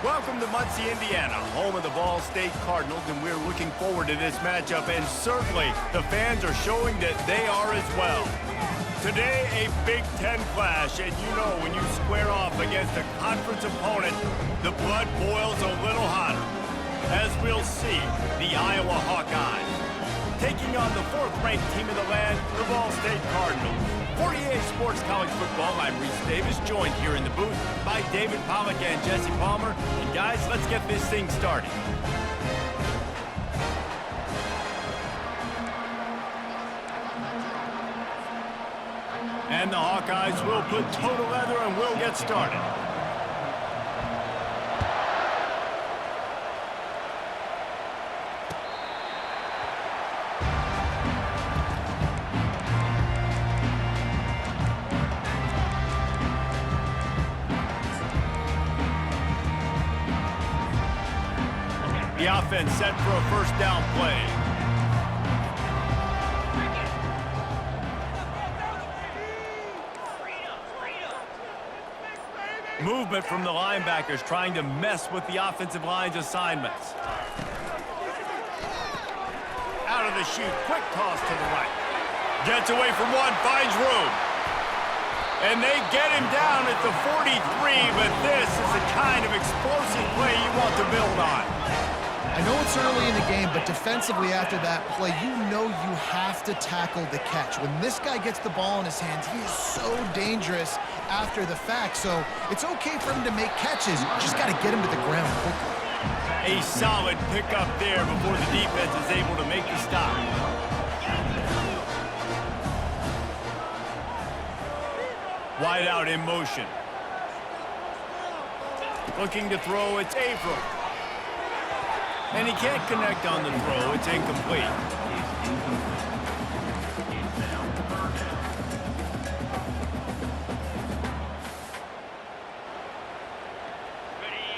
Welcome to Muncie, Indiana, home of the Ball State Cardinals, and we're looking forward to this matchup, and certainly the fans are showing that they are as well. Today, a Big Ten clash, and you know when you square off against a conference opponent, the blood boils a little hotter. As we'll see, the Iowa Hawkeyes taking on the fourth-ranked team in the land, the Ball State Cardinals. For EA Sports College Football, I'm Reese Davis, joined here in the booth by David Pollack and Jesse Palmer. And guys, let's get this thing started. And the Hawkeyes will put toe to leather and we'll get started. The offense set for a first down play. Movement from the linebackers trying to mess with the offensive line's assignments. Out of the chute, quick toss to the right. Gets away from one, finds room. And they get him down at the 43, but this is the kind of explosive play you want to build on. I know it's early in the game, but defensively after that play, you know you have to tackle the catch. When this guy gets the ball in his hands, he is so dangerous after the fact. So it's okay for him to make catches. You just got to get him to the ground quickly. A solid pickup there before the defense is able to make the stop. Wide out in motion. Looking to throw, it's Averill. And he can't connect on the throw. It's incomplete.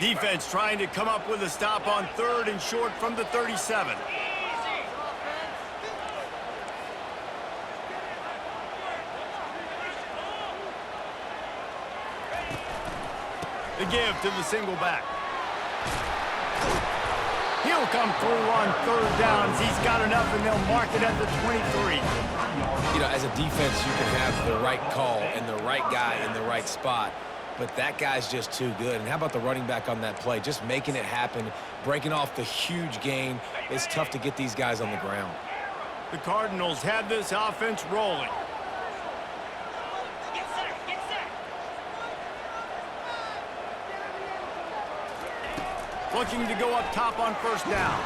Defense trying to come up with a stop on third and short from the 37. The give to the single back. He'll come through on third downs. He's got enough, and they'll mark it at the 23. You know, as a defense, you can have the right call and the right guy in the right spot, but that guy's just too good. And how about the running back on that play? Just making it happen, breaking off the huge gain. It's tough to get these guys on the ground. The Cardinals have this offense rolling. Looking to go up top on first down.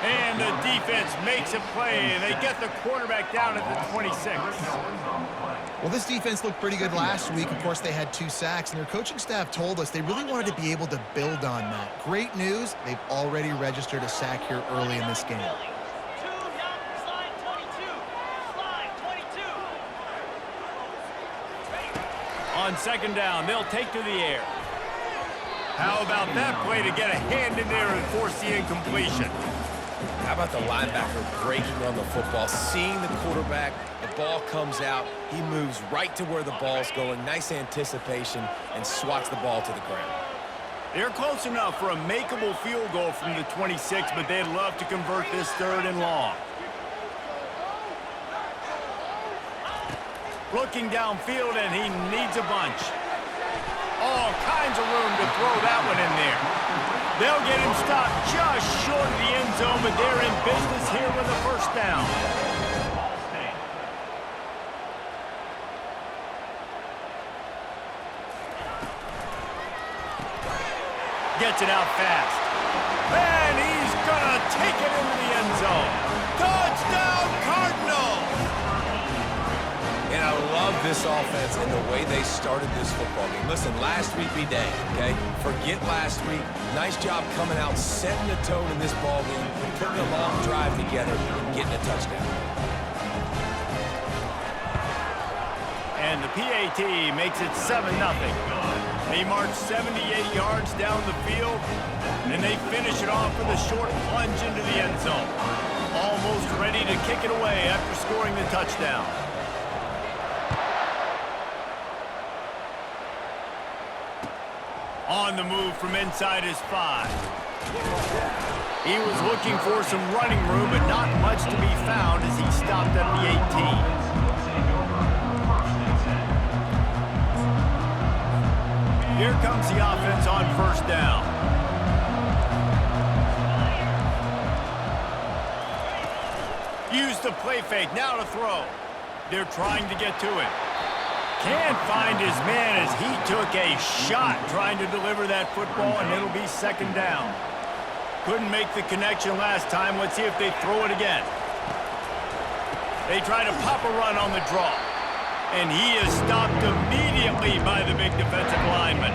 And the defense makes a play, and they get the quarterback down at the 26. Well, this defense looked pretty good last week. Of course, they had 2 sacks, and their coaching staff told us they really wanted to be able to build on that. Great news, they've already registered a sack here early in this game. On second down, they'll take to the air. How about that play to get a hand in there and force the incompletion? How about the linebacker breaking on the football, seeing the quarterback, the ball comes out, he moves right to where the ball's going, nice anticipation, and swats the ball to the ground. They're close enough for a makeable field goal from the 26, but they'd love to convert this third and long. Looking downfield, and he needs a bunch. All kinds of room to throw that one in there. They'll get him stopped just short of the end zone, but they're in business here with a first down. Gets it out fast. And he's gonna take it into the end zone. Touchdown, Cardinals! And I love this offense and the way they started this football game. Listen, last week be dang, okay? Forget last week. Nice job coming out, setting the tone in this ball game, putting a long drive together, and getting a touchdown. And the PAT makes it 7-0. They march 78 yards down the field, and they finish it off with a short plunge into the end zone. Almost ready to kick it away after scoring the touchdown. On the move from inside his 5. He was looking for some running room, but not much to be found as he stopped at the 18. Here comes the offense on first down. Use the play fake, now to throw. They're trying to get to it. Can't find his man as he took a shot trying to deliver that football, and it'll be second down. Couldn't make the connection last time. Let's see if they throw it again. They try to pop a run on the draw. And he is stopped immediately by the big defensive lineman.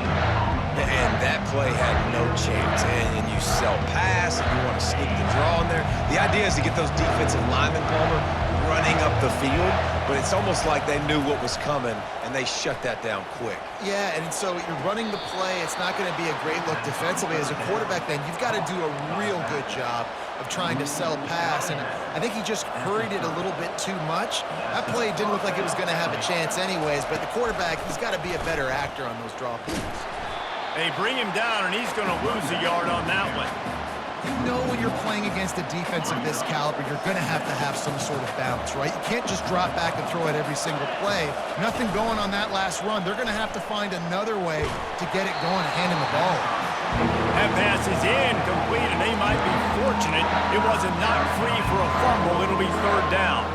And that play had no chance. And you sell pass, and you want to sneak the draw in there. The idea is to get those defensive linemen, Palmer, running up the field. But it's almost like they knew what was coming, and they shut that down quick. Yeah, and so you're running the play. It's not going to be a great look defensively. As a quarterback, then, you've got to do a real good job of trying to sell pass. And I think he just hurried it a little bit too much. That play didn't look like it was going to have a chance anyways, but the quarterback, he's got to be a better actor on those draw plays. They bring him down, and he's going to lose a yard on that one. You know when you're playing against a defense of this caliber, you're going to have some sort of balance, right? You can't just drop back and throw it every single play. Nothing going on that last run. They're going to have to find another way to get it going and hand him the ball. That pass is incomplete, and they might be fortunate it wasn't knocked free for a fumble. It'll be third down.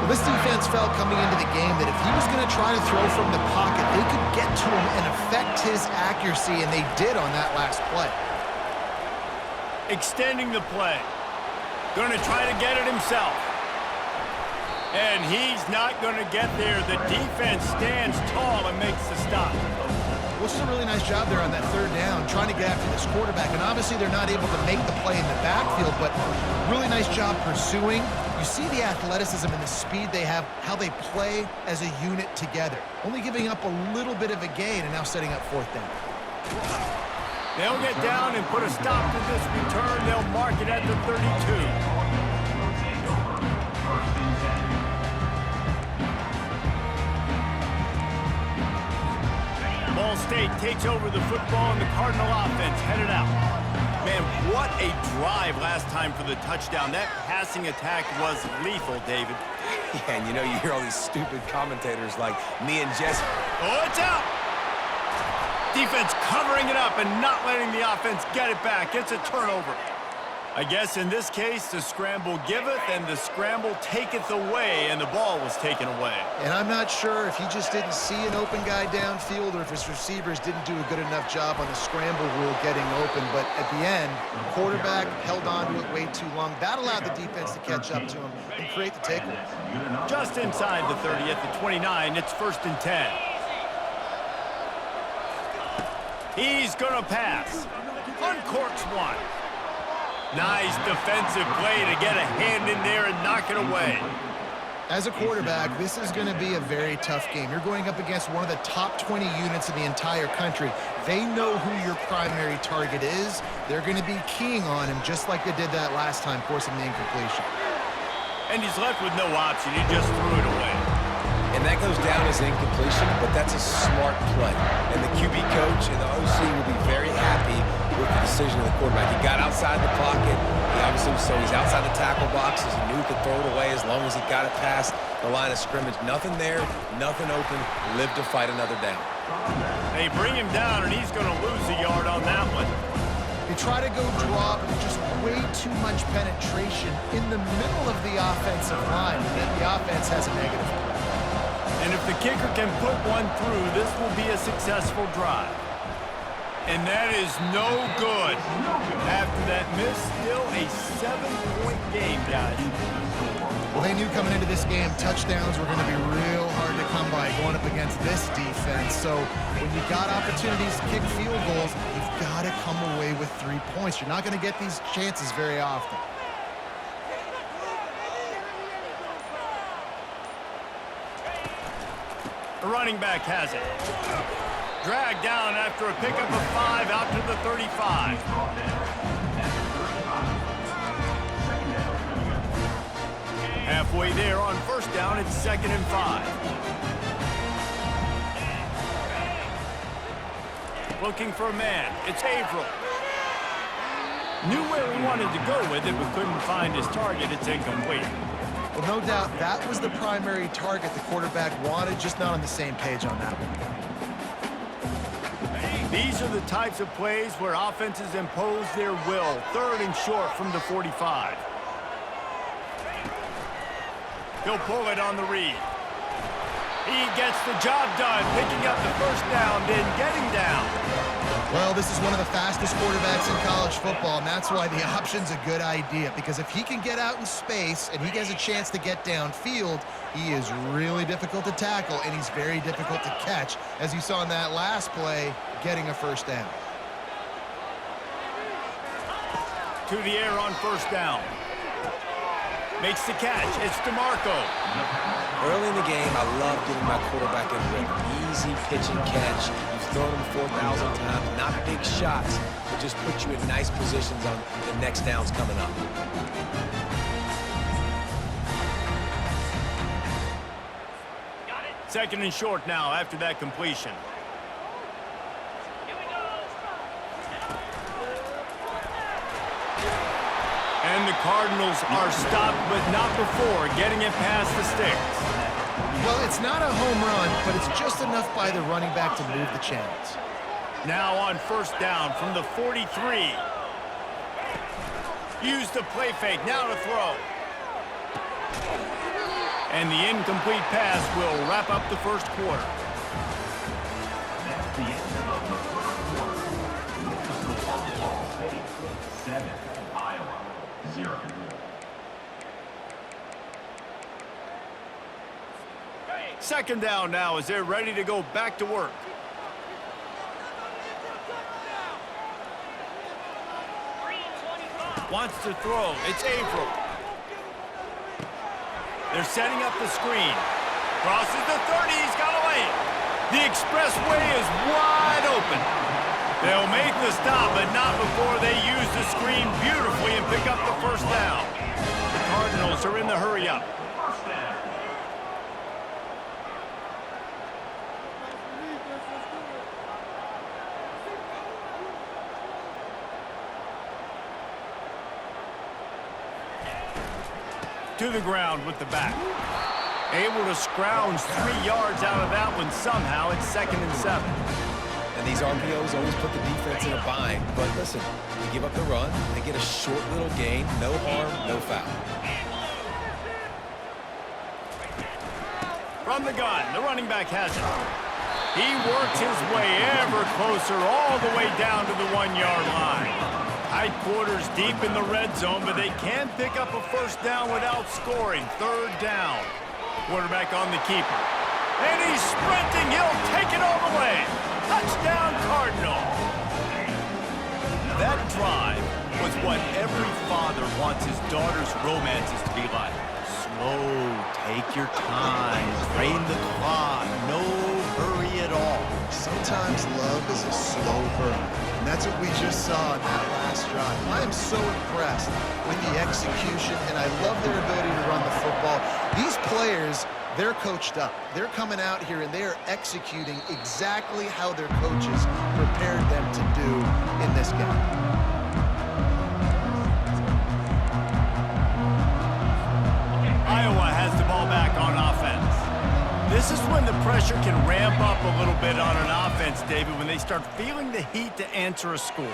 Well, this defense felt coming into the game that if he was going to try to throw from the pocket, they could get to him and affect his accuracy, and they did on that last play. Extending the play. Going to try to get it himself. And he's not going to get there. The defense stands tall and makes the stop. Well, it's a really nice job there on that third down, trying to get after this quarterback. And obviously they're not able to make the play in the backfield, but really nice job pursuing. You see the athleticism and the speed they have, how they play as a unit together. Only giving up a little bit of a gain and now setting up fourth down. They'll get down and put a stop to this return. They'll mark it at the 32. Ball State takes over the football, and the Cardinal offense headed out. Man, what a drive last time for the touchdown. That passing attack was lethal, David. Yeah, and you know, you hear all these stupid commentators like me and Jesse. Oh, it's out! Defense covering it up and not letting the offense get it back. It's a turnover. I guess in this case, the scramble giveth and the scramble taketh away, and the ball was taken away. And I'm not sure if he just didn't see an open guy downfield or if his receivers didn't do a good enough job on the scramble rule getting open. But at the end, the quarterback held on to it way too long. That allowed the defense to catch up to him and create the takeaway. Just inside the 30 at the 29, it's 1st and 10. He's going to pass. Uncorks one. Nice defensive play to get a hand in there and knock it away. As a quarterback, this is going to be a very tough game. You're going up against one of the top 20 units in the entire country. They know who your primary target is. They're going to be keying on him just like they did that last time, forcing the incompletion. And he's left with no option. He just threw it away. And that goes down as an incompletion, but that's a smart play. And the QB coach and the OC will be very happy with the decision of the quarterback. He got outside the pocket. He obviously, so he's outside the tackle boxes. He knew he could throw it away as long as he got it past the line of scrimmage. Nothing there, nothing open. Live to fight another down. They bring him down, and he's going to lose a yard on that one. They try to go drop, and just way too much penetration in the middle of the offensive line. And then the offense has a negative play. And if the kicker can put one through, this will be a successful drive. And that is no good. After that miss, still a 7-point game, guys. Well, they knew coming into this game, touchdowns were going to be real hard to come by going up against this defense. So when you got opportunities to kick field goals, you've got to come away with 3 points. You're not going to get these chances very often. The running back has it. Dragged down after a pickup of 5 out to the 35. Halfway there on first down, it's 2nd and 5. Looking for a man. It's Averill. Knew where he wanted to go with it, but couldn't find his target. It's incomplete. Well, no doubt that was the primary target the quarterback wanted, just not on the same page on that one. These are the types of plays where offenses impose their will. 3rd and short from the 45. He'll pull it on the read. He gets the job done, picking up the first down, then getting down. Well, this is one of the fastest quarterbacks in college football, and that's why the option's a good idea, because if he can get out in space and he gets a chance to get downfield, he is really difficult to tackle, and he's very difficult to catch, as you saw in that last play, getting a first down. To the air on first down. Makes the catch. It's DeMarco. Early in the game, I love getting my quarterback in rhythm. Easy pitch and catch. You've thrown him 4,000 times. Not big shots, but just put you in nice positions on the next downs coming up. Second and short now after that completion. And the Cardinals are stopped, but not before getting it past the sticks. Well, it's not a home run, but it's just enough by the running back to move the chains. Now on first down from the 43. Use the play fake, now to throw. And the incomplete pass will wrap up the first quarter. That's the end of the first quarter. 7, Iowa 0. Second down now as they're ready to go back to work. Wants to throw. It's Averill. They're setting up the screen. Crosses the 30. He's got away. The expressway is wide open. They'll make the stop, but not before they use the screen beautifully and pick up the first down. The Cardinals are in the hurry-up. To the ground with the back. Able to scrounge 3 yards out of that one somehow. It's 2nd and 7. And these RPOs always put the defense in a bind. But listen, you give up the run, they get a short little gain, no harm, no foul. From the gun, the running back has it. He works his way ever closer all the way down to the 1-yard line. Tight quarters deep in the red zone, but they can pick up a first down without scoring. 3rd down. Quarterback on the keeper. And he's sprinting. He'll take it all the way. Touchdown, Cardinals. That drive was what every father wants his daughter's romances to be like. Slow, take your time, drain the clock, no hurry at all. Sometimes love is a slow burn, and that's what we just saw in that last drive. I am so impressed with the execution, and I love their ability to run the football. These players, they're coached up. They're coming out here, and they are executing exactly how their coaches prepared them to do in this game. Iowa has the ball back on offense. This is when the pressure can ramp up a little bit on an offense, David, when they start feeling the heat to answer a score.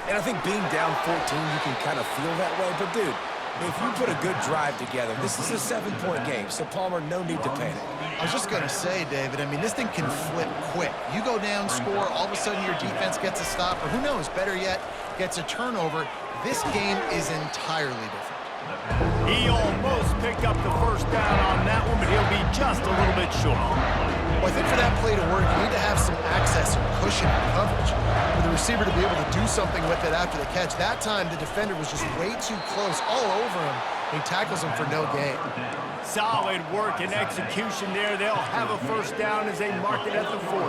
And I think being down 14, you can kind of feel that way. But, dude, if you put a good drive together, this is a 7-point game, so, Palmer, no need to panic. I was just going to say, David, I mean, this thing can flip quick. You go down, score, all of a sudden your defense gets a stop, or who knows, better yet, gets a turnover. This game is entirely different. He almost picked up the first down on that one, but he'll be just a little bit short. Well, I think for that play to work, you need to have some access and cushion and coverage. For the receiver to be able to do something with it after the catch, that time the defender was just way too close, all over him. He tackles him for no gain. Solid work and execution there. They'll have a first down as they mark it at the 40.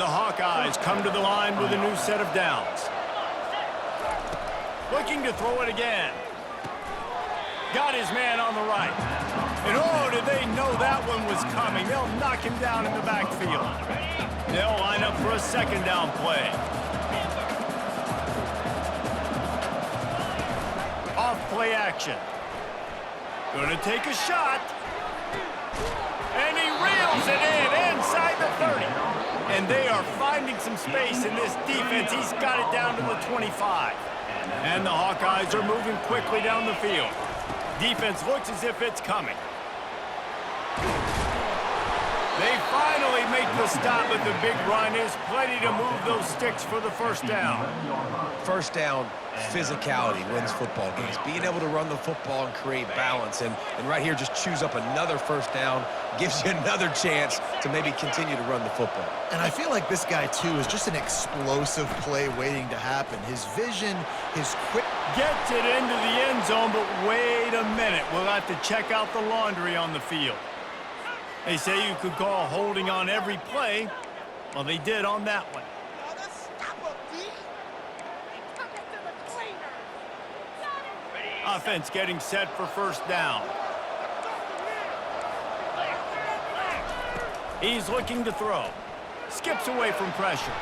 The Hawkeyes come to the line with a new set of downs. Looking to throw it again. Got his man on the right. And oh, did they know that one was coming? They'll knock him down in the backfield. They'll line up for a second down play. Off play action. Gonna take a shot. And he reels it in inside the 30. And they are finding some space in this defense. He's got it down to the 25. And the Hawkeyes are moving quickly down the field. Defense looks as if it's coming. They finally make the stop, but the big run is plenty to move those sticks for the first down. First down, physicality wins football games. Being able to run the football and create balance. And right here, just choose up another first down, gives you another chance to maybe continue to run the football. And I feel like this guy, too, is just an explosive play waiting to happen. His vision, his quick... Gets it into the end zone, but wait a minute. We'll have to check out the laundry on the field. They say you could call holding on every play. Well, they did on that one. Offense getting set for first down. He's looking to throw. Skips away from pressure.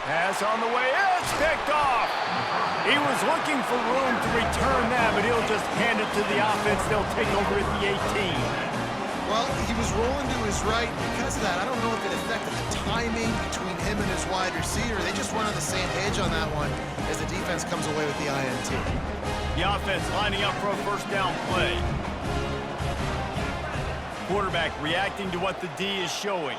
Pass on the way. It's picked off. He was looking for room to return that, but he'll just hand it to the offense. They'll take over at the 18. Well, he was rolling to his right. Because of that, I don't know if it affected the timing between him and his wide receiver. They just weren't on the same page on that one as the defense comes away with the INT. The offense lining up for a first down play. Quarterback reacting to what the D is showing.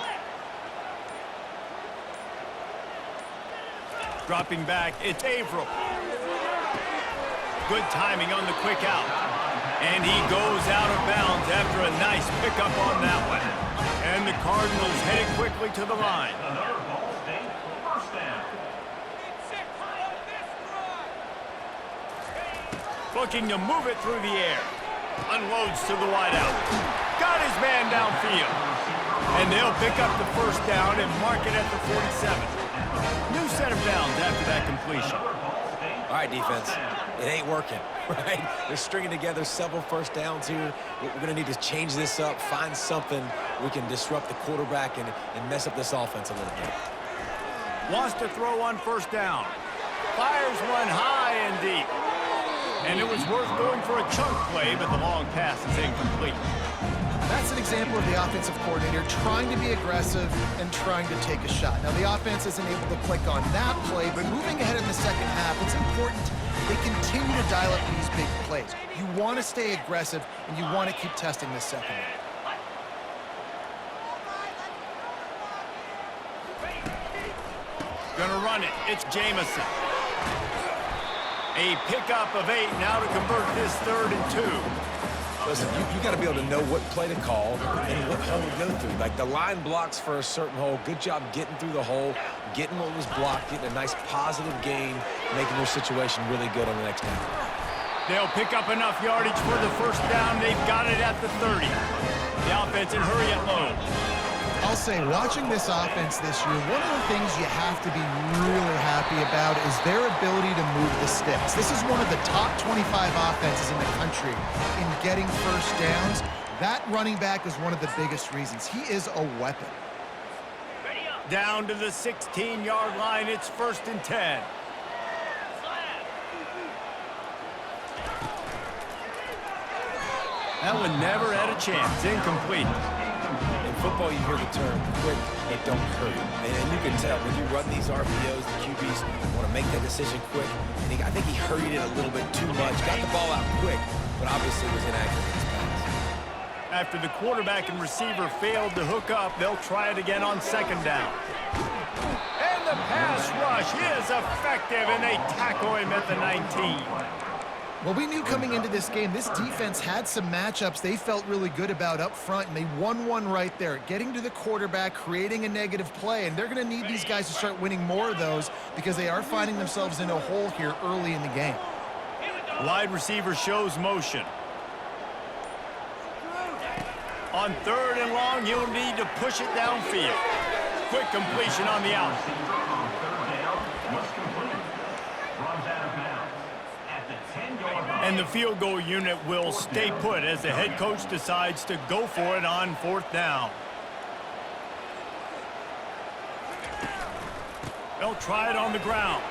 Dropping back, it's Averill. Good timing on the quick out. And he goes out of bounds after a nice pickup on that one. And the Cardinals headed quickly to the line. Looking to move it through the air. Unloads to the wideout. Got his man downfield. And they'll pick up the first down and mark it at the 47. New set of downs after that completion. All right, defense. It ain't working, right? They're stringing together several first downs here. We're going to need to change this up, find something we can disrupt the quarterback and mess up this offense a little bit. Wants to throw on first down. Fires one high and deep. And it was worth going for a chunk play, but the long pass is incomplete. That's an example of the offensive coordinator trying to be aggressive and trying to take a shot. Now, the offense isn't able to click on that play, but moving ahead in the second half, it's important they continue to dial up these big plays. You want to stay aggressive, and you want to keep testing this second half. Gonna run it. It's Jamison. A pickup of 8 now to convert this 3rd and 2. Listen, you got to be able to know what play to call and what hole to go through. Like, the line blocks for a certain hole. Good job getting through the hole, getting what was blocked, getting a nice positive gain, making their situation really good on the next down. They'll pick up enough yardage for the first down. They've got it at the 30. The offense in hurry it low. I'll say, watching this offense this year, one of the things you have to be really happy about is their ability to move the sticks. This is one of the top 25 offenses in the country in getting first downs. That running back is one of the biggest reasons. He is a weapon. Down to the 16-yard line. It's 1st and 10. That one never had a chance. Incomplete. In football, you hear the term quick, it don't hurt. And you can tell when you run these RPOs, the QBs want to make that decision quick. And I think he hurried it a little bit too much. Got the ball out quick, but obviously was inaccurate in his pass. After the quarterback and receiver failed to hook up, they'll try it again on 2nd down. And the pass rush is effective, and they tackle him at the 19. Well, we knew coming into this game, this defense had some matchups they felt really good about up front, and they won one right there, getting to the quarterback, creating a negative play, and they're going to need these guys to start winning more of those because they are finding themselves in a hole here early in the game. Wide receiver shows motion. On 3rd and long, he'll need to push it downfield. Quick completion on the out. Third down was completed. Runs out of bounds at the 10-yard line. And the field goal unit will stay put as the head coach decides to go for it on 4th down. They'll try it on the ground.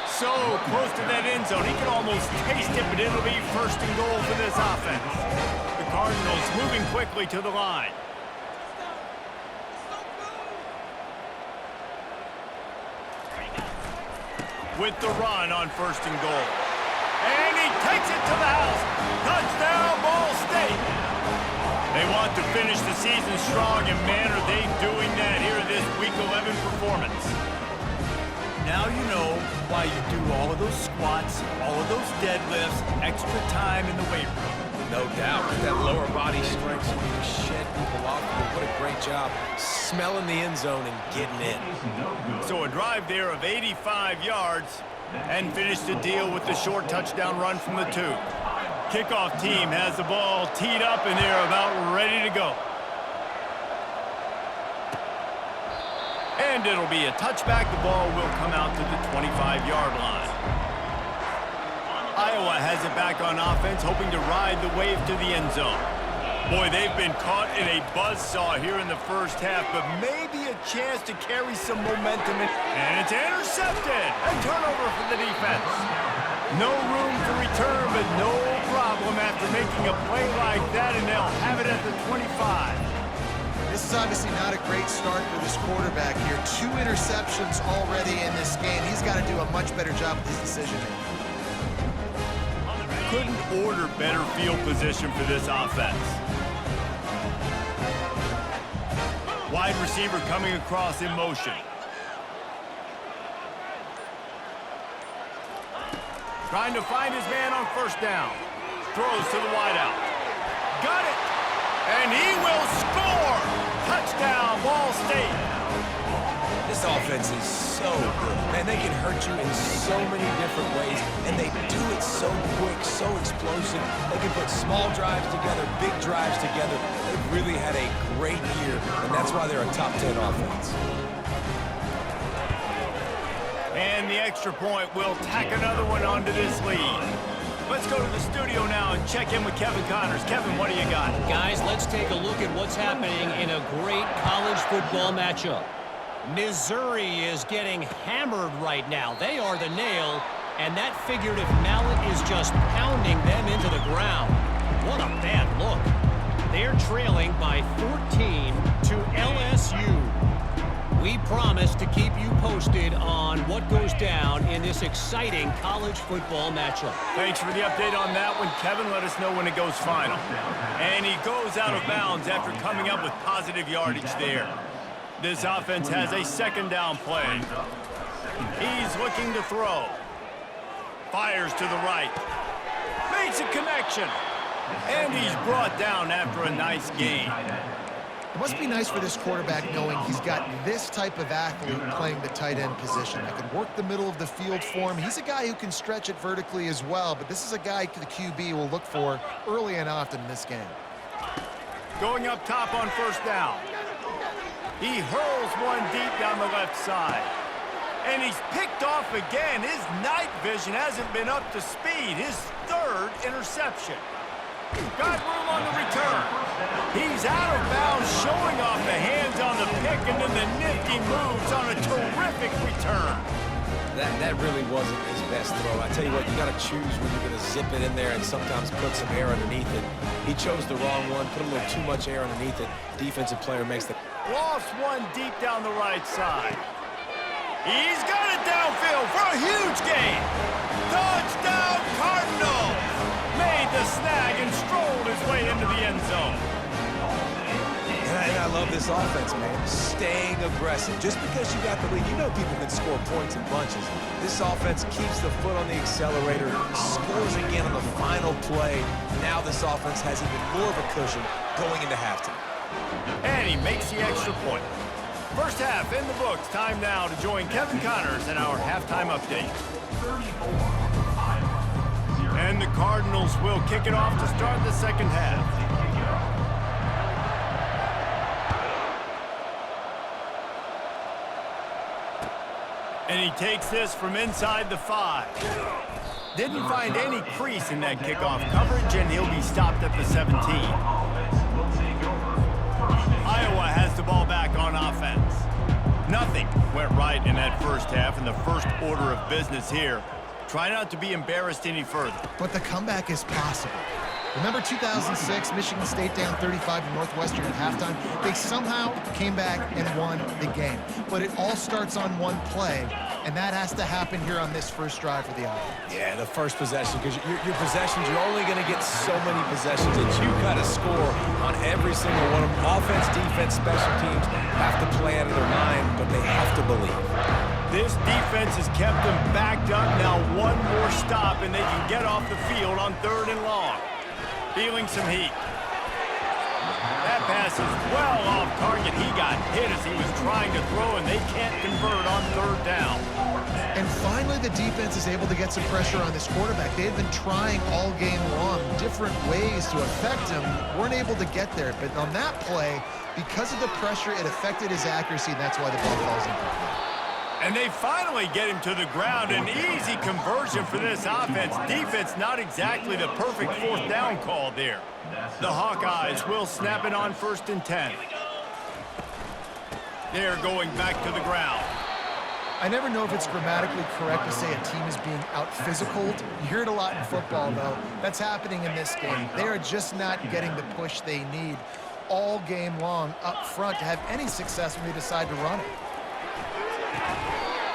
So close to that end zone, he can almost taste it, but it'll be 1st and goal for this offense. The Cardinals moving quickly to the line. With the run on 1st and goal. And he takes it to the house. Touchdown, Ball State. They want to finish the season strong, and man, are they doing that here in this Week 11 performance. Now you know why you do all of those squats, all of those deadlifts, extra time in the weight room. No doubt. With that lower body strength, so you shed people off. What a great job smelling the end zone and getting in. So a drive there of 85 yards and finish the deal with the short touchdown run from the 2. Kickoff team has the ball teed up and they're about ready to go. And it'll be a touchback. The ball will come out to the 25-yard line. Iowa has it back on offense, hoping to ride the wave to the end zone. Boy, they've been caught in a buzzsaw here in the first half, but maybe a chance to carry some momentum. And it's intercepted. A turnover for the defense. No room to return, but no problem after making a play like that, and they'll have it at the 25. This is obviously not a great start for this quarterback here. 2 interceptions already in this game. He's got to do a much better job with his decision-making. Couldn't order better field position for this offense. Wide receiver coming across in motion. Trying to find his man on 1st down. Throws to the wideout. Got it! And he will score! Touchdown, Ball State! This offense is so good. Man, they can hurt you in so many different ways, and they do it so quick, so explosive. They can put small drives together, big drives together. They've really had a great year, and that's why they're a top 10 offense. And the extra point will tack another one onto this lead. Let's go to the studio now and check in with Kevin Connors. Kevin, what do you got? Guys, let's take a look at what's happening in a great college football matchup. Missouri is getting hammered right now. They are the nail, and that figurative mallet is just pounding them into the ground. What a bad look. They're trailing by 14 to LSU. We promise to keep you posted on what goes down in this exciting college football matchup. Thanks for the update on that one, Kevin. Let us know when it goes final. And he goes out of bounds after coming up with positive yardage there. This offense has a 2nd down play. He's looking to throw. Fires to the right. Makes a connection. And he's brought down after a nice gain. It must be nice for this quarterback knowing he's got this type of athlete playing the tight end position. That can work the middle of the field for him. He's a guy who can stretch it vertically as well, but this is a guy the QB will look for early and often in this game. Going up top on 1st down. He hurls one deep down the left side. And he's picked off again. His night vision hasn't been up to speed. His 3rd interception. Got room on the return. He's out of bounds, showing off the hands on the pick, and then the nifty moves on a terrific return. That really wasn't his best throw. I tell you what, you got to choose when you're going to zip it in there and sometimes put some air underneath it. He chose the wrong one, put a little too much air underneath it. Defensive player makes the... Lost one deep down the right side. He's got it downfield for a huge gain. Touchdown, Cardinals! Made the snag and strolled his way into the end zone. And I love this offense, man. Staying aggressive. Just because you got the lead, you know people can score points in bunches. This offense keeps the foot on the accelerator, scores again on the final play. Now this offense has even more of a cushion going into halftime. And he makes the extra point. First half in the books. Time now to join Kevin Connors in our halftime update. And the Cardinals will kick it off to start the 2nd half. And he takes this from inside the 5. Didn't find any crease in that kickoff coverage, and he'll be stopped at the 17. Iowa has the ball back on offense. Nothing went right in that first half, and the first order of business here. Try not to be embarrassed any further. But the comeback is possible. Remember 2006, Michigan State down 35 to Northwestern at halftime? They somehow came back and won the game. But it all starts on one play, and that has to happen here on this first drive for the offense. Yeah, the first possession, because your possessions, you're only going to get so many possessions that you got to score on every single one of them. Offense, defense, special teams have to play out of their mind, but they have to believe. This defense has kept them backed up. Now one more stop, and they can get off the field on 3rd and long. Feeling some heat. That pass is well off target. He got hit as he was trying to throw, and they can't convert on 3rd down. And finally, the defense is able to get some pressure on this quarterback. They had been trying all game long different ways to affect him. Weren't able to get there. But on that play, because of the pressure, it affected his accuracy, and that's why the ball falls incomplete. And they finally get him to the ground. An easy conversion for this offense. Defense, not exactly the perfect 4th down call there. The Hawkeyes will snap it on 1st and 10. They're going back to the ground. I never know if it's grammatically correct to say a team is being out-physicaled. You hear it a lot in football, though. That's happening in this game. They are just not getting the push they need all game long up front to have any success when they decide to run it.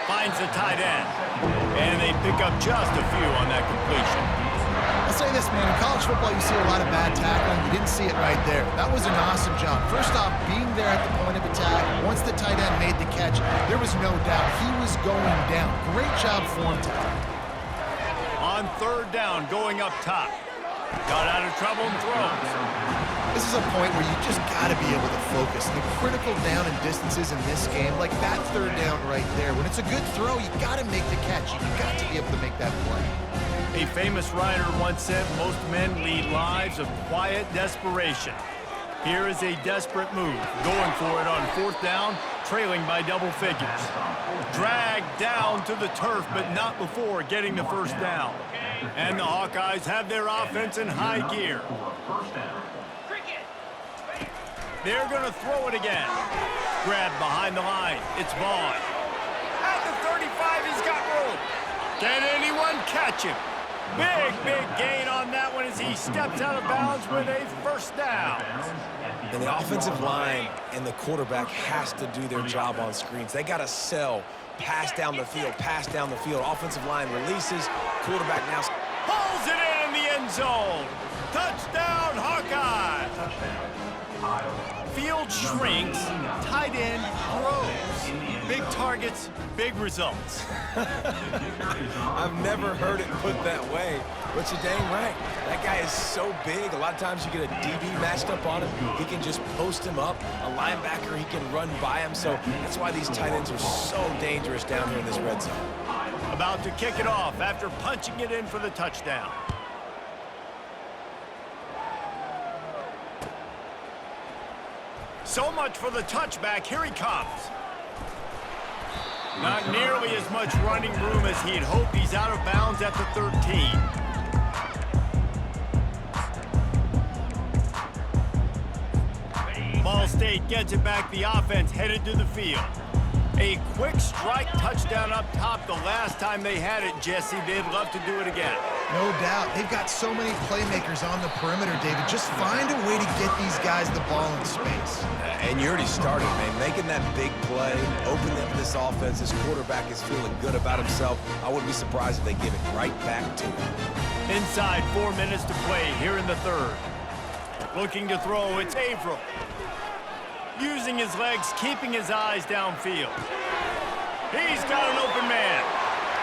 Finds the tight end, and they pick up just a few on that completion. I'll say this, man. In college football, you see a lot of bad tackling. You didn't see it right there. That was an awesome job. First off, being there at the point of attack. Once the tight end made the catch, there was no doubt he was going down. Great job for him today. On 3rd down, going up top. Got out of trouble and throws. This is a point where you just got to be able to focus. The critical down and distances in this game, like that 3rd down right there, when it's a good throw, you got to make the catch. You got to be able to make that play. A famous writer once said, most men lead lives of quiet desperation. Here is a desperate move, going for it on 4th down, trailing by double figures. Dragged down to the turf, but not before getting the 1st down. And the Hawkeyes have their offense in high gear. They're going to throw it again. Grabbed behind the line. It's Vaughn. At the 35, he's got room. Can anyone catch him? Big gain on that one as he steps out of bounds with a 1st down. And the offensive line and the quarterback has to do their job on screens. They got to sell. Pass down the field, pass down the field. Offensive line releases. Quarterback now pulls it in the end zone. Touchdown, Hawkeyes. Field shrinks, tight end grows. Big targets, big results. I've never heard it put that way, but you're dang right. That guy is so big. A lot of times you get a DB matched up on him. He can just post him up. A linebacker, he can run by him. So that's why these tight ends are so dangerous down here in this red zone. About to kick it off after punching it in for the touchdown. So much for the touchback. Here he comes. Not nearly as much running room as he'd hoped. He's out of bounds at the 13. Ball State gets it back. The offense headed to the field. A quick strike touchdown up top the last time they had it, Jesse. They'd love to do it again. No doubt. They've got so many playmakers on the perimeter, David. Just find a way to get these guys the ball in space. And you already started, man. Making that big play, opening up this offense. This quarterback is feeling good about himself. I wouldn't be surprised if they give it right back to him. Inside 4 minutes to play here in the 3rd. Looking to throw, it's Averill. Using his legs, keeping his eyes downfield. He's got an open man.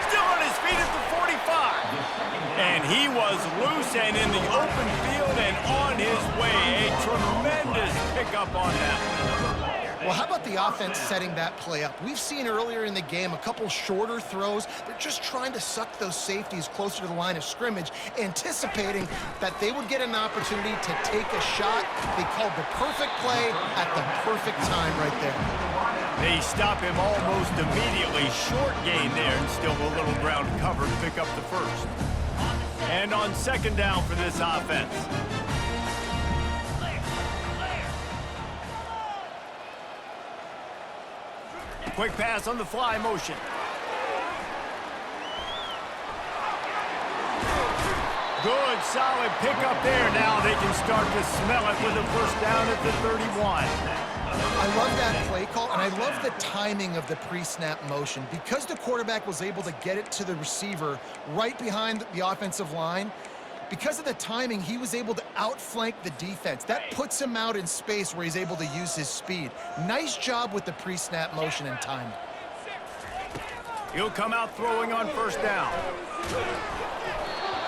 Still on his feet at the 45. And he was loose and in the open field and on his way. A tremendous pickup on that. Well, how about the offense setting that play up? We've seen earlier in the game a couple shorter throws. They're just trying to suck those safeties closer to the line of scrimmage, anticipating that they would get an opportunity to take a shot. They called the perfect play at the perfect time right there. They stop him almost immediately. Short gain there and still a little ground cover to pick up the 1st. And on second down for this offense. Quick pass on the fly motion. Good, solid pickup there. Now they can start to smell it with a first down at the 31. I love that play call, and I love the timing of the pre-snap motion. Because the quarterback was able to get it to the receiver right behind the offensive line, because of the timing, he was able to outflank the defense. That puts him out in space where he's able to use his speed. Nice job with the pre-snap motion and timing. He'll come out throwing on first down.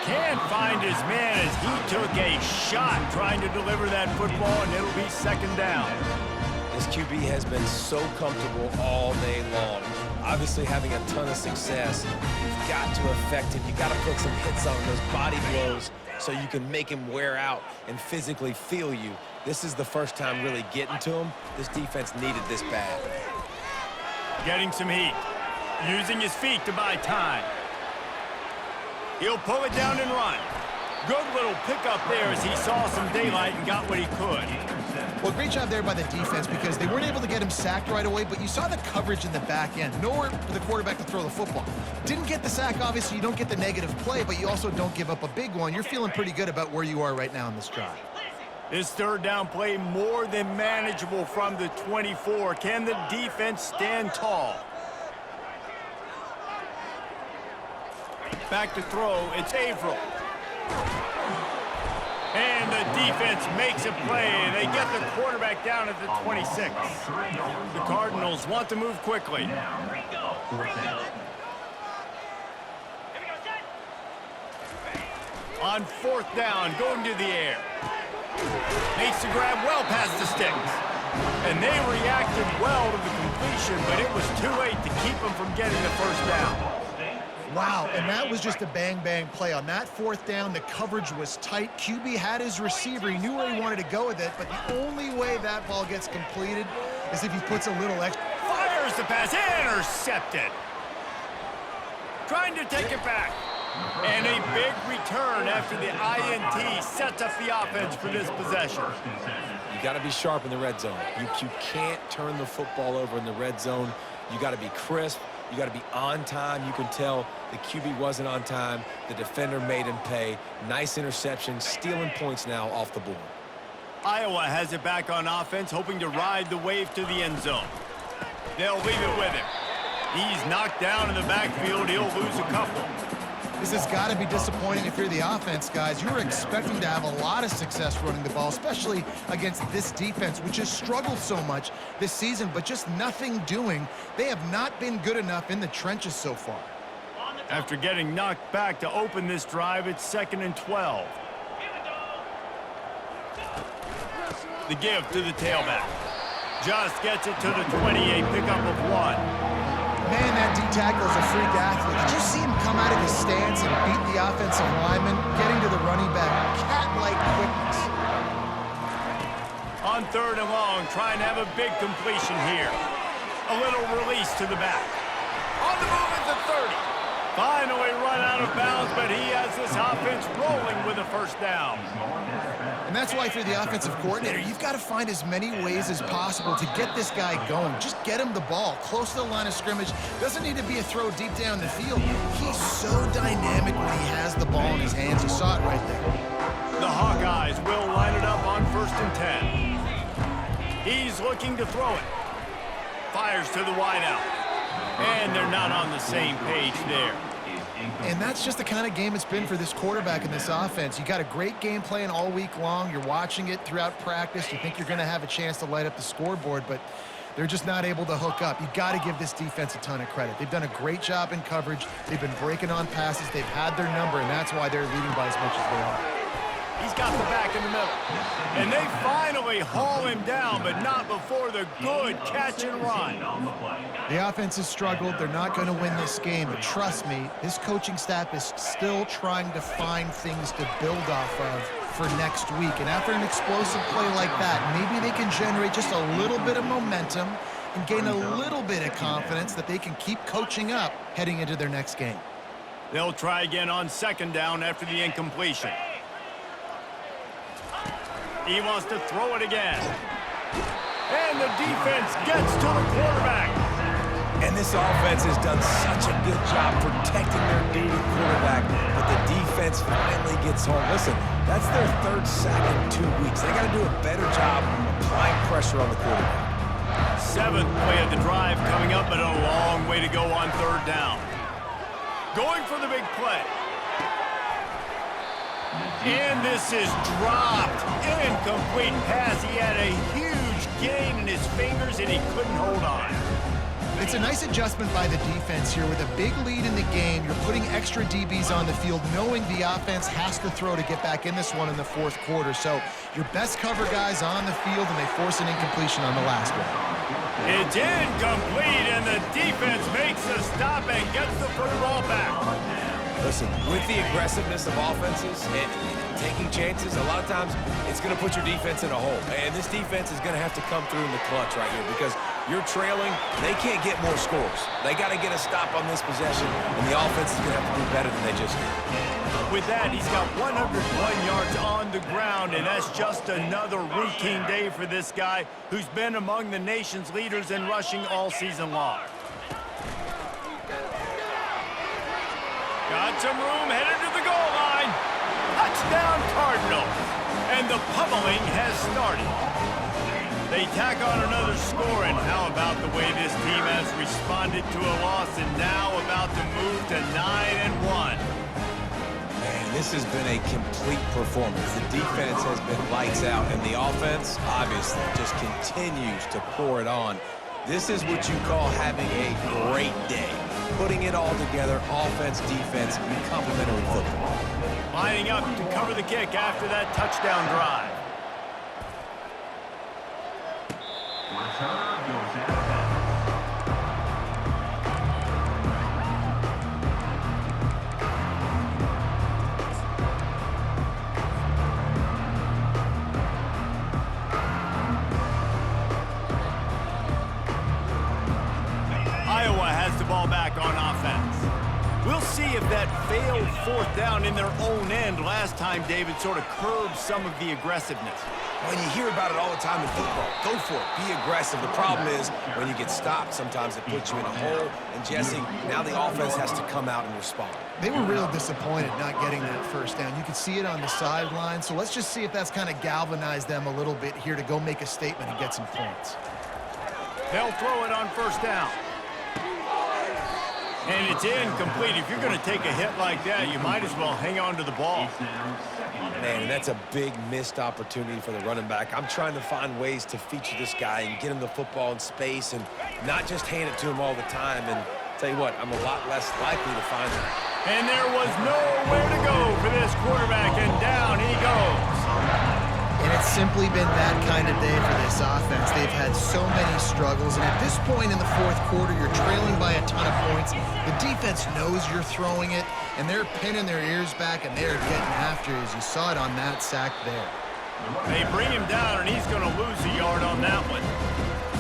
Can't find his man as he took a shot trying to deliver that football, and it'll be second down. This QB has been so comfortable all day long. Obviously having a ton of success. You've got to affect him. You've got to put some hits on him, those body blows, so you can make him wear out and physically feel you. This is the first time really getting to him. This defense needed this bad. Getting some heat. Using his feet to buy time. He'll pull it down and run. Good little pickup there as he saw some daylight and got what he could. Well, great job there by the defense because they weren't able to get him sacked right away, but you saw the coverage in the back end. Nowhere for the quarterback to throw the football. Didn't get the sack, obviously. You don't get the negative play, but you also don't give up a big one. You're feeling pretty good about where you are right now in this drive. This third down play more than manageable from the 24. Can the defense stand tall? Back to throw, it's Averill. And the defense makes a play. They get the quarterback down at the 26. The Cardinals want to move quickly. On fourth down, going to the air. Makes the grab well past the sticks. And they reacted well to the completion, but it was too late to keep them from getting the first down. Wow, and that was just a bang-bang play. On that fourth down, the coverage was tight. QB had his receiver. He knew where he wanted to go with it, but the only way that ball gets completed is if he puts a little extra. Fires the pass, intercepted. Trying to take it back. And a big return after the INT sets up the offense for this possession. You got to be sharp in the red zone. You can't turn the football over in the red zone. You got to be crisp. You got to be on time. You can tell the QB wasn't on time. The defender made him pay. Nice interception, stealing points now off the board. Iowa has it back on offense, hoping to ride the wave to the end zone. They'll leave it with him. He's knocked down in the backfield. He'll lose a couple. This has got to be disappointing if you're the offense, guys. You were expecting to have a lot of success running the ball, especially against this defense, which has struggled so much this season, but just nothing doing. They have not been good enough in the trenches so far. After getting knocked back to open this drive, it's 2nd and 12. The give to the tailback. Just gets it to the 28, pickup of 1. Man, that D-tackle is a freak athlete. Did you see him come out of his stance and beat the offensive lineman, getting to the running back? Cat-like quickness. On 3rd and long, trying to have a big completion here. A little release to the back. On the move at the 30. Finally run out of bounds, but he has this offense rolling with a first down. And that's why, if you're the offensive coordinator, you've got to find as many ways as possible to get this guy going. Just get him the ball close to the line of scrimmage. Doesn't need to be a throw deep down the field. He's so dynamic when he has the ball in his hands. You saw it right there. The Hawkeyes will line it up on 1st and 10. He's looking to throw it. Fires to the wideout. And they're not on the same page there. And that's just the kind of game it's been for this quarterback in this offense. You got a great game plan all week long. You're watching it throughout practice. You think you're going to have a chance to light up the scoreboard, but they're just not able to hook up. You got to give this defense a ton of credit. They've done a great job in coverage. They've been breaking on passes. They've had their number, and that's why they're leading by as much as they are. He's got the back in the middle. And they finally haul him down, but not before the good catch and run. The offense has struggled. They're not going to win this game, but trust me, this coaching staff is still trying to find things to build off of for next week. And after an explosive play like that, maybe they can generate just a little bit of momentum and gain a little bit of confidence that they can keep coaching up heading into their next game. They'll try again on second down after the incompletion. He wants to throw it again. And the defense gets to the quarterback. And this offense has done such a good job protecting their dude quarterback, but the defense finally gets home. Listen, that's their third sack in 2 weeks. They got to do a better job applying pressure on the quarterback. Seventh play of the drive coming up, but a long way to go on third down. Going for the big play. And this is dropped. Incomplete pass. He had a huge gain in his fingers, and he couldn't hold on. It's a nice adjustment by the defense here. With a big lead in the game, you're putting extra DBs on the field, knowing the offense has to throw to get back in this one in the fourth quarter. So your best cover guys on the field, and they force an incompletion on the last one. It's incomplete, and the defense makes a stop and gets the football back. Listen, with the aggressiveness of offenses and taking chances, a lot of times it's going to put your defense in a hole. And this defense is going to have to come through in the clutch right here because you're trailing. They can't get more scores. They got to get a stop on this possession, and the offense is going to have to do better than they just did. With that, he's got 101 yards on the ground, and that's just another routine day for this guy who's been among the nation's leaders in rushing all season long. Got some room, headed to the goal line. Touchdown Cardinals. And the pummeling has started. They tack on another score, and how about the way this team has responded to a loss and now about to move to 9-1. Man, this has been a complete performance. The defense has been lights out, and the offense obviously just continues to pour it on. This is what you call having a great day. Putting it all together, offense, defense, complementary football. Lining up to cover the kick after that touchdown drive. Returner goes out of bounds. Iowa has the ball back on offense. We'll see if that failed fourth down in their own end last time, David, sort of curbed some of the aggressiveness. When you hear about it all the time in football, go for it, be aggressive. The problem is when you get stopped, sometimes it puts you in a hole. And Jesse, now the offense has to come out and respond. They were real disappointed not getting that first down. You could see it on the sideline. So let's just see if that's kind of galvanized them a little bit here to go make a statement and get some points. They'll throw it on first down. And it's incomplete. If you're going to take a hit like that, you might as well hang on to the ball. Man, that's a big missed opportunity for the running back. I'm trying to find ways to feature this guy and get him the football in space and not just hand it to him all the time. And tell you what, I'm a lot less likely to find him. And there was nowhere to go for this quarterback, and down he goes. And it's simply been that kind of day for this offense. They've had so many struggles, and at this point in the fourth quarter, you're trailing by a ton of points. The defense knows you're throwing it, and they're pinning their ears back, and they're getting after you, as you saw it on that sack there. They bring him down, and he's going to lose a yard on that one.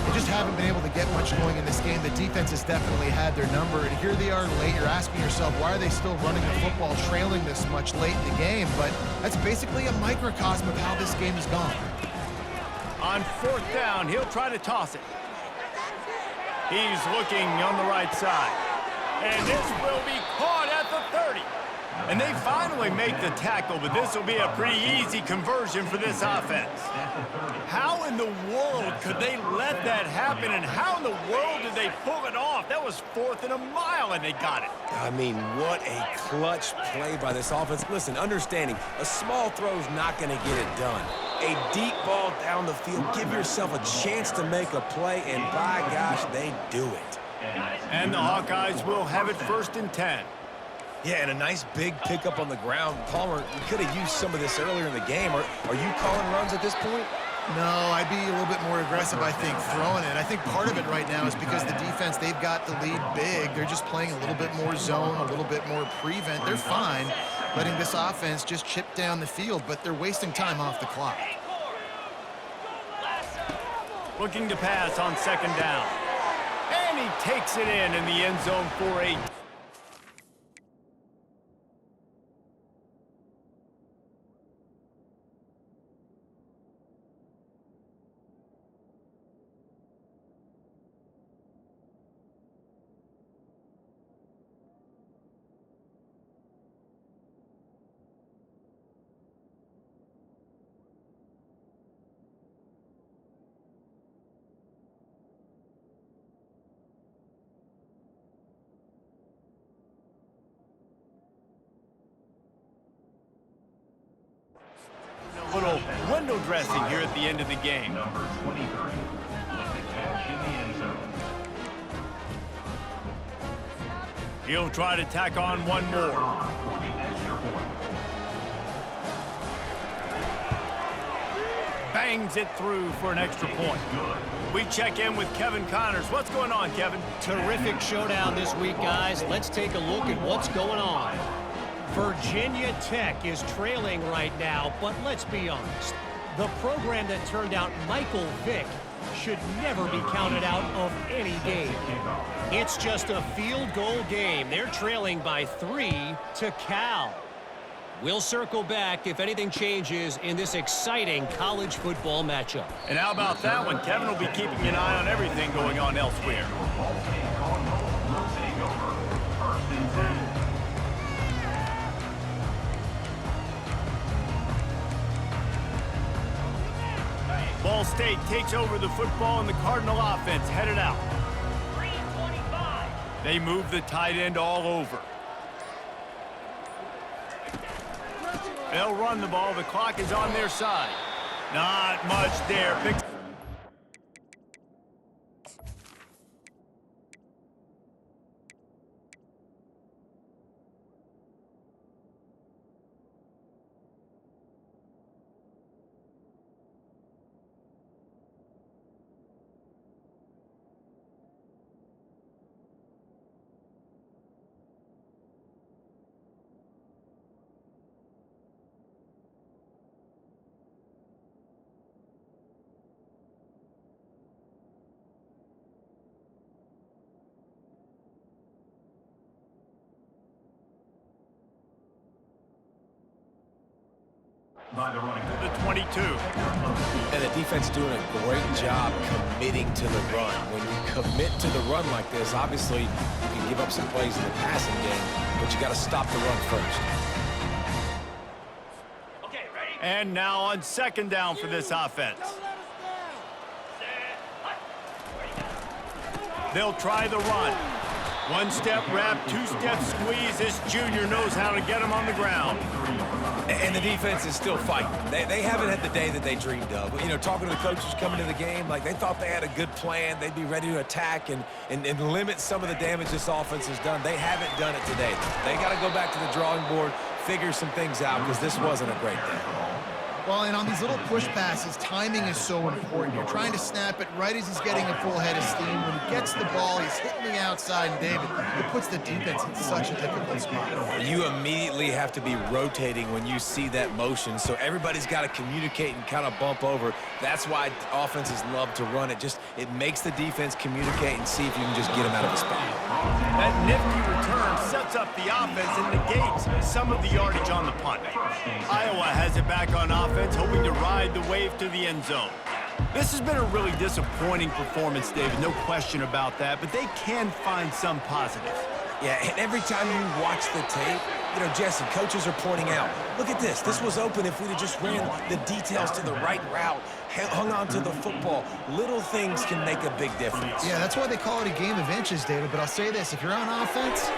They just haven't been able to get much going in this game. The defense has definitely had their number, and here they are late. You're asking yourself, why are they still running the football trailing this much late in the game? But that's basically a microcosm of how this game has gone. On fourth down, he'll try to toss it. He's looking on the right side. And this will be caught at the 30. And they finally make the tackle, but this will be a pretty easy conversion for this offense. How in the world could they let that happen, and how in the world did they pull it off? That was 4th and a mile, and they got it. I mean, what a clutch play by this offense. Listen, understanding, a small throw's not going to get it done. A deep ball down the field, give yourself a chance to make a play, and by gosh, they do it. And the Hawkeyes will have it 1st and 10. Yeah, and a nice big pickup on the ground. Palmer, we could have used some of this earlier in the game. Are you calling runs at this point? No, I'd be a little bit more aggressive, I think, throwing it. I think part of it right now is because the defense, they've got the lead big. They're just playing a little bit more zone, a little bit more prevent. They're fine letting this offense just chip down the field, but they're wasting time off the clock. Looking to pass on 2nd down. And he takes it in the end zone for a... interesting here at the end of the game. Number 23. With the catch in the end zone. He'll try to tack on one more. For the extra point. Bangs it through for an extra point. We check in with Kevin Connors. What's going on, Kevin? Terrific showdown this week, guys. Let's take a look at what's going on. Virginia Tech is trailing right now, but let's be honest. The program that turned out Michael Vick should never be counted out of any game. It's just a field goal game. They're trailing by 3 to Cal. We'll circle back if anything changes in this exciting college football matchup. And how about that one? Kevin will be keeping an eye on everything going on elsewhere. Ball State Cardinals will take over. 1st and 10. Ball State takes over the football and the Cardinal offense headed out. 3:25. They move the tight end all over. They'll run the ball. The clock is on their side. Not much there. By the running back. The 22. And the defense doing a great job committing to the run. When you commit to the run like this, obviously you can give up some plays in the passing game, but you got to stop the run first. And now on 2nd down for this offense. They'll try the run. 1-step wrap, 2-step squeeze. This junior knows how to get him on the ground. And the defense is still fighting. They haven't had the day that they dreamed of. You know, talking to the coaches coming to the game, like they thought they had a good plan. They'd be ready to attack and limit some of the damage this offense has done. They haven't done it today. They got to go back to the drawing board, figure some things out, because this wasn't a great day. Well, and on these little push passes, timing is so important. You're trying to snap it right as he's getting a full head of steam. When he gets the ball, he's hitting the outside, and David, it puts the defense in such a difficult spot. You immediately have to be rotating when you see that motion, so everybody's got to communicate and kind of bump over. That's why offenses love to run it. It makes the defense communicate and see if you can just get them out of the spot. That nifty return sets up the offense and negates some of the yardage on the punt. Iowa has it back on offense, hoping to ride the wave to the end zone. This has been a really disappointing performance, David, no question about that, but they can find some positives. Yeah, and every time you watch the tape, you know, Jesse, coaches are pointing out, look at this. This was open if we'd have just ran the details to the right route, hung on to the football. Little things can make a big difference. Yeah, that's why they call it a game of inches, David. But I'll say this, if you're on offense,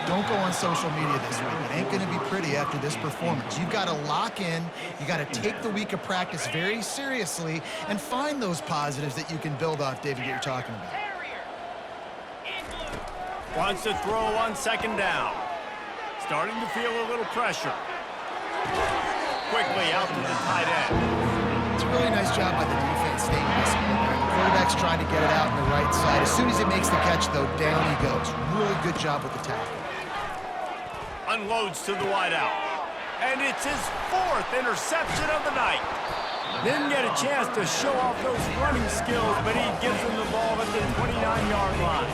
don't go on social media this week. It ain't going to be pretty after this performance. You've got to lock in. You got to take the week of practice very seriously and find those positives that you can build off, David, that you're talking about. Wants to throw on 2nd down. Starting to feel a little pressure. Quickly out to the tight end. It's a really nice job by the defense staying disciplined. The quarterback's trying to get it out on the right side. As soon as he makes the catch, though, down he goes. Really good job with the tackle. Unloads to the wideout. And it's his 4th interception of the night. Didn't get a chance to show off those running skills, but he gives him the ball at the 29-yard line.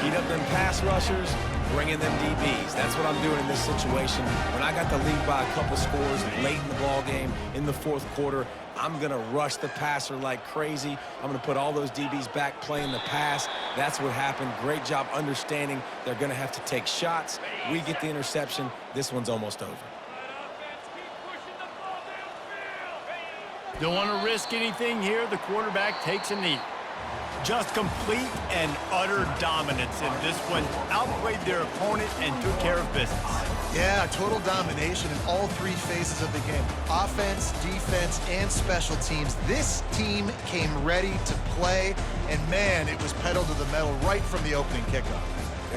Heat up them pass rushers, bring in them DBs. That's what I'm doing in this situation. When I got the lead by a couple scores late in the ball game, in the 4th quarter, I'm going to rush the passer like crazy. I'm going to put all those DBs back playing the pass. That's what happened. Great job understanding they're going to have to take shots. We get the interception. This one's almost over. Don't want to risk anything here. The quarterback takes a knee. Just complete and utter dominance in this one. Outplayed their opponent and took care of business. Yeah, total domination in all three phases of the game. Offense, defense, and special teams. This team came ready to play, and man, it was pedal to the metal right from the opening kickoff.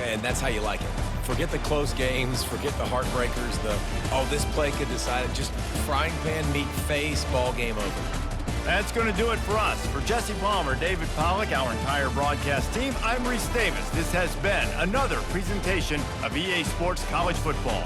And that's how you like it. Forget the close games, forget the heartbreakers, this play could decide it. Just frying pan meet face, ball game over. That's going to do it for us. For Jesse Palmer, David Pollack, our entire broadcast team, I'm Reese Davis. This has been another presentation of EA Sports College Football.